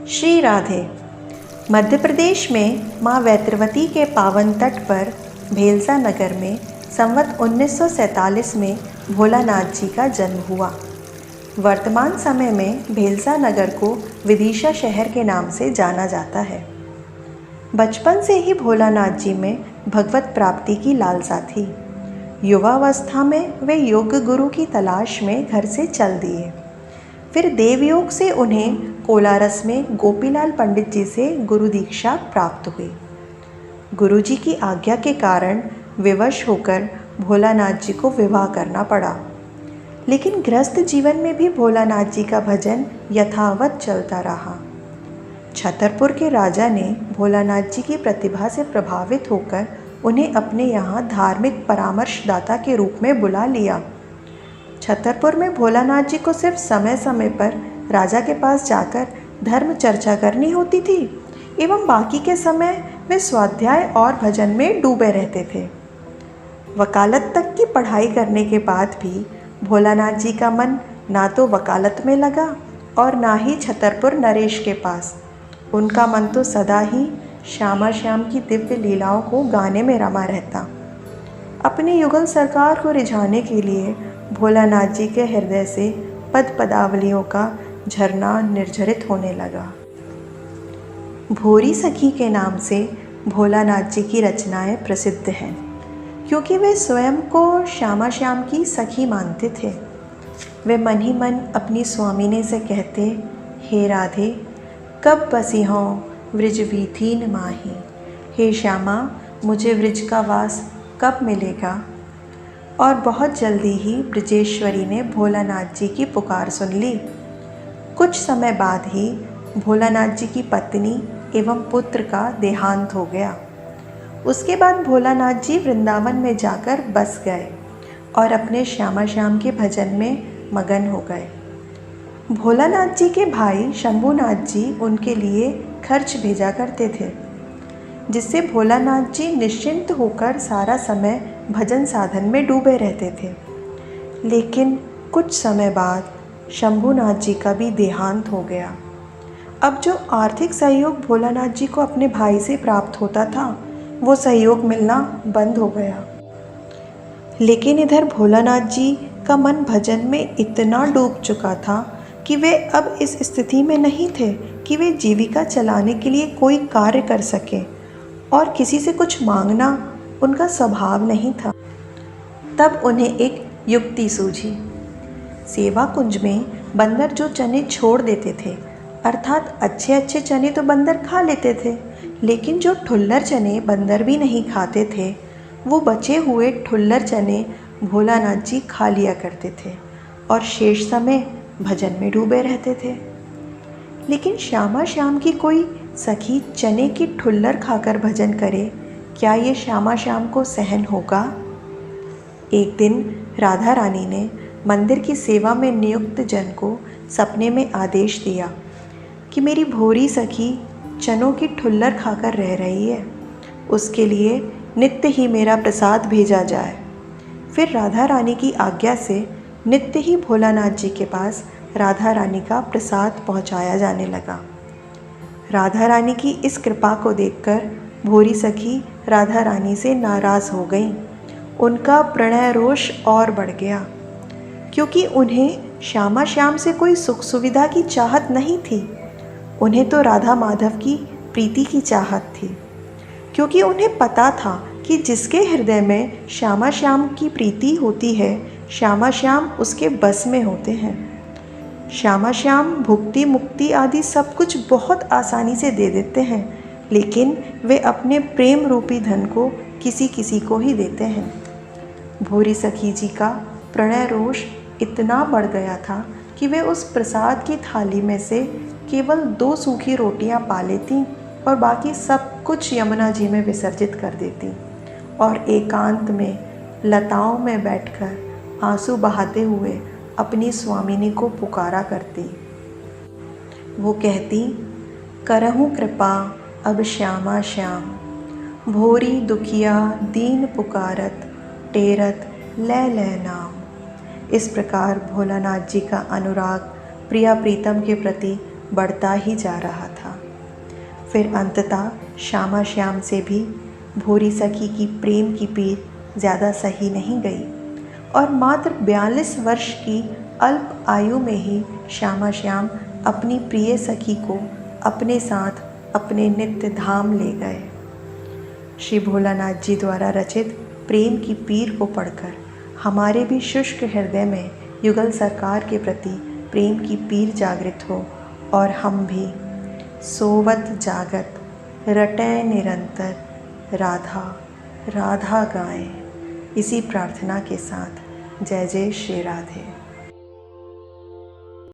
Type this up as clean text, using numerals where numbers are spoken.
श्री राधे। मध्य प्रदेश में माँ वैत्रवती के पावन तट पर भेलसा नगर में संवत 1947 में भोलानाथ जी का जन्म हुआ। वर्तमान समय में भेलसा नगर को विदिशा शहर के नाम से जाना जाता है। बचपन से ही भोलानाथ जी में भगवत प्राप्ति की लालसा थी। युवावस्था में वे योग गुरु की तलाश में घर से चल दिए। फिर देवयोग से उन्हें कोलारस में गोपीलाल पंडित जी से गुरु दीक्षा प्राप्त हुई। गुरु जी की आज्ञा के कारण विवश होकर भोलानाथ जी को विवाह करना पड़ा। लेकिन गृहस्थ जीवन में भी भोलानाथ जी का भजन यथावत चलता रहा। छतरपुर के राजा ने भोलानाथ जी की प्रतिभा से प्रभावित होकर उन्हें अपने यहाँ धार्मिक परामर्शदाता के रूप में बुला लिया। छतरपुर में भोलानाथ जी को सिर्फ समय समय पर राजा के पास जाकर धर्म चर्चा करनी होती थी एवं बाकी के समय वे स्वाध्याय और भजन में डूबे रहते थे। वकालत तक की पढ़ाई करने के बाद भी भोलानाथ जी का मन ना तो वकालत में लगा और ना ही छतरपुर नरेश के पास। उनका मन तो सदा ही श्यामा श्याम की दिव्य लीलाओं को गाने में रमा रहता। अपनी युगल सरकार को रिझाने के लिए भोलानाथ जी के हृदय से पद पदावलियों का झरना निर्झरित होने लगा। भोरी सखी के नाम से भोलानाथ जी की रचनाएं प्रसिद्ध हैं, क्योंकि वे स्वयं को श्यामा श्याम की सखी मानते थे। वे मन ही मन अपनी स्वामिनी से कहते, हे राधे, कब बसी हों व्रज वीथीन माही। हे श्यामा, मुझे व्रज का वास कब मिलेगा। और बहुत जल्दी ही ब्रजेश्वरी ने भोलानाथ जी की पुकार सुन ली। कुछ समय बाद ही भोलानाथ जी की पत्नी एवं पुत्र का देहांत हो गया। उसके बाद भोलानाथ जी वृंदावन में जाकर बस गए और अपने श्यामा श्याम के भजन में मगन हो गए। भोलानाथ जी के भाई शंभुनाथ जी उनके लिए खर्च भेजा करते थे, जिससे भोलानाथ जी निश्चिंत होकर सारा समय भजन साधन में डूबे रहते थे। लेकिन कुछ समय बाद शंभुनाथ जी का भी देहांत हो गया। अब जो आर्थिक सहयोग भोलानाथ जी को अपने भाई से प्राप्त होता था, वो सहयोग मिलना बंद हो गया। लेकिन इधर भोलानाथ जी का मन भजन में इतना डूब चुका था कि वे अब इस स्थिति में नहीं थे कि वे जीविका चलाने के लिए कोई कार्य कर सकें, और किसी से कुछ मांगना उनका स्वभाव नहीं था। तब उन्हें एक युक्ति सूझी। सेवा कुंज में बंदर जो चने छोड़ देते थे, अर्थात अच्छे अच्छे चने तो बंदर खा लेते थे, लेकिन जो ठुल्लर चने बंदर भी नहीं खाते थे, वो बचे हुए ठुल्लर चने भोलानाथ जी खा लिया करते थे और शेष समय भजन में डूबे रहते थे। लेकिन श्यामा श्याम की कोई सखी चने की ठुल्लर खाकर भजन करे, क्या ये श्यामा श्याम को सहन होगा? एक दिन राधा रानी ने मंदिर की सेवा में नियुक्त जन को सपने में आदेश दिया कि मेरी भोरी सखी चनों की ठुल्लर खाकर रह रही है, उसके लिए नित्य ही मेरा प्रसाद भेजा जाए। फिर राधा रानी की आज्ञा से नित्य ही भोलानाथ जी के पास राधा रानी का प्रसाद पहुंचाया जाने लगा। राधा रानी की इस कृपा को देखकर भोरी सखी राधा रानी से नाराज़ हो गईं। उनका प्रणय रोष और बढ़ गया, क्योंकि उन्हें श्यामा श्याम से कोई सुख सुविधा की चाहत नहीं थी। उन्हें तो राधा माधव की प्रीति की चाहत थी, क्योंकि उन्हें पता था कि जिसके हृदय में श्यामा श्याम की प्रीति होती है, श्यामा श्याम उसके बस में होते हैं। श्यामा श्याम भुक्ति मुक्ति आदि सब कुछ बहुत आसानी से दे देते हैं, लेकिन वे अपने प्रेम रूपी धन को किसी किसी को ही देते हैं। भोरी सखी जी का प्रणय रोष इतना बढ़ गया था कि वे उस प्रसाद की थाली में से केवल 2 सूखी रोटियां पा लेती और बाकी सब कुछ यमुना जी में विसर्जित कर देती और एकांत में लताओं में बैठकर आंसू बहाते हुए अपनी स्वामिनी को पुकारा करती। वो कहती, करहूँ कृपा अब श्यामा श्याम, भोरी दुखिया दीन पुकारत, टेरत लै लै नाम। इस प्रकार भोलानाथ जी का अनुराग प्रिया प्रीतम के प्रति बढ़ता ही जा रहा था। फिर अंततः श्यामा श्याम से भी भोरी सखी की प्रेम की पीर ज़्यादा सही नहीं गई और मात्र 42 वर्ष की अल्प आयु में ही श्यामा श्याम अपनी प्रिय सखी को अपने साथ अपने नित्य धाम ले गए। श्री भोलानाथ जी द्वारा रचित प्रेम की पीर को पढ़कर हमारे भी शुष्क हृदय में युगल सरकार के प्रति प्रेम की पीर जागृत हो और हम भी सोवत जागत रटै निरंतर राधा राधा गाएं। इसी प्रार्थना के साथ जय जय श्री राधे।